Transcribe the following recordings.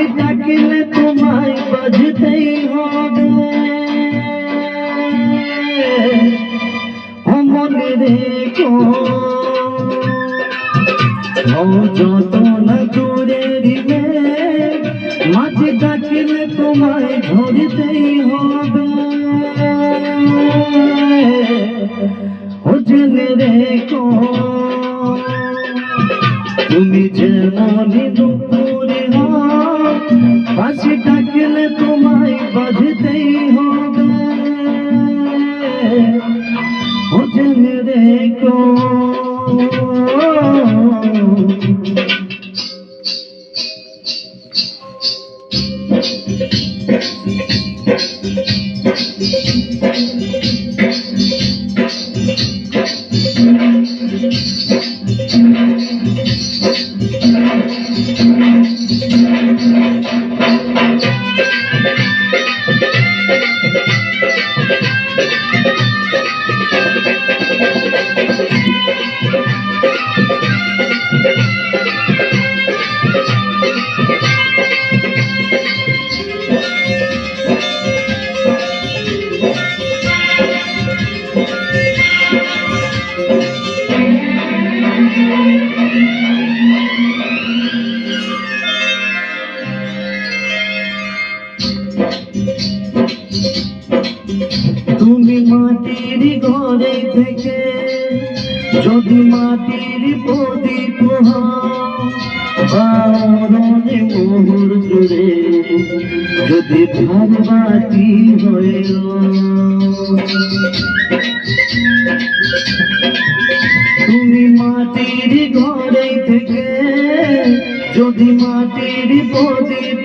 মাঝে ডাকিলে তোমায় বাজতেই হবে। মনে রেখো যত না দূরের মাঝে ডাকিলে তোমায় ধরতেই হবে। জেনে রেখো তুমি যেমন দুপুরে পাশে ডাকলে তোমায় বাজতেই হবে। জেনে রেখো তুমি মাটির ঘরে থেকে যদি মাটির প্রদীপ হরণে মোহর জুড়ে যদি ভারবাতি হয়ে তুমি মাটির ঘরে থেকে যদি মাটির প্রদীপ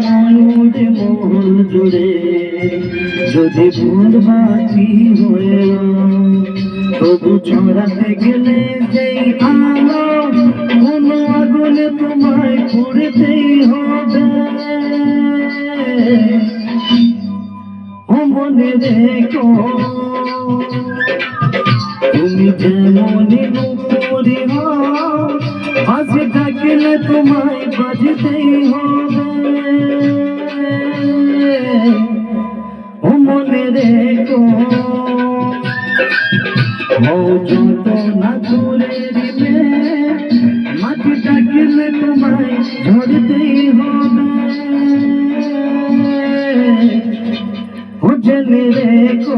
ময়ূরে মোহর জুড়ে যদি ভারবাতি হয়ে তবু ছড়াতে গেলে যেই আলো কোনো আগুনে তোমায় পুড়তেই হবে। মনে রেখো তুমি যেমন দুপুরে পাশে ডাকলে তোমায় বাজতেই হবে। মনে রেখো যত না দূরের মাটি ডাকলে তোমায় ধরতেই হবে। জেনে রেখো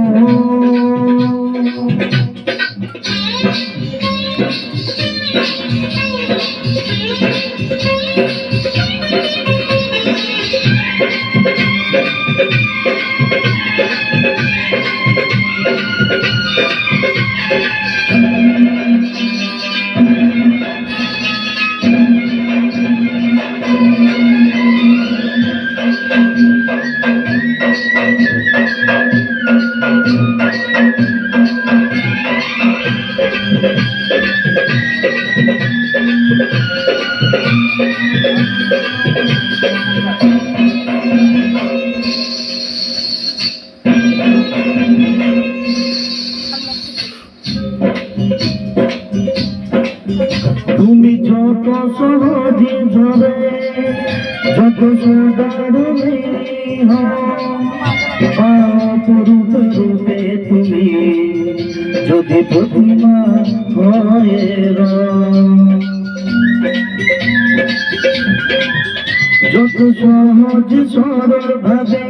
তুমি যত সহজে ধরে যত সুদারুণী অপরূপ রূপে তুমি যদি প্রতিমা হয়ে যত সহজ সরল ভাবে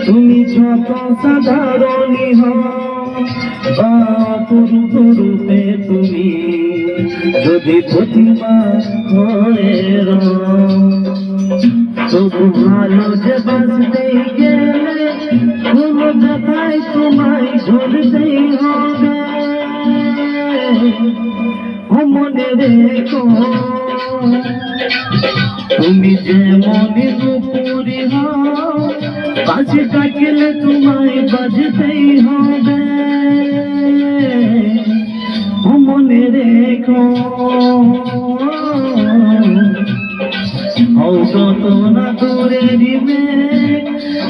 তুমি যত সাধারণী অপরূপ রূপে তুমি যদি প্রতিমা হয়ে তবু ভালো যে বাঁচতে গেলে কোনো কথায় তোমায় ধরতেই হবে। মনে রেখো তুমি যেমন দুপুরে পাশে ডাকলে তোমায় বাজতেই হবে। মনে রেখো যত না দূরের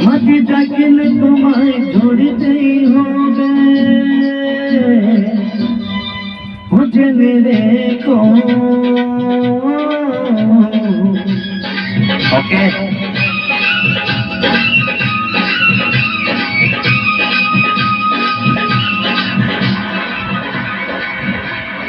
মাটি ডাকলে তোমায় ধরতেই হবে। জেনে রেখো। ওকে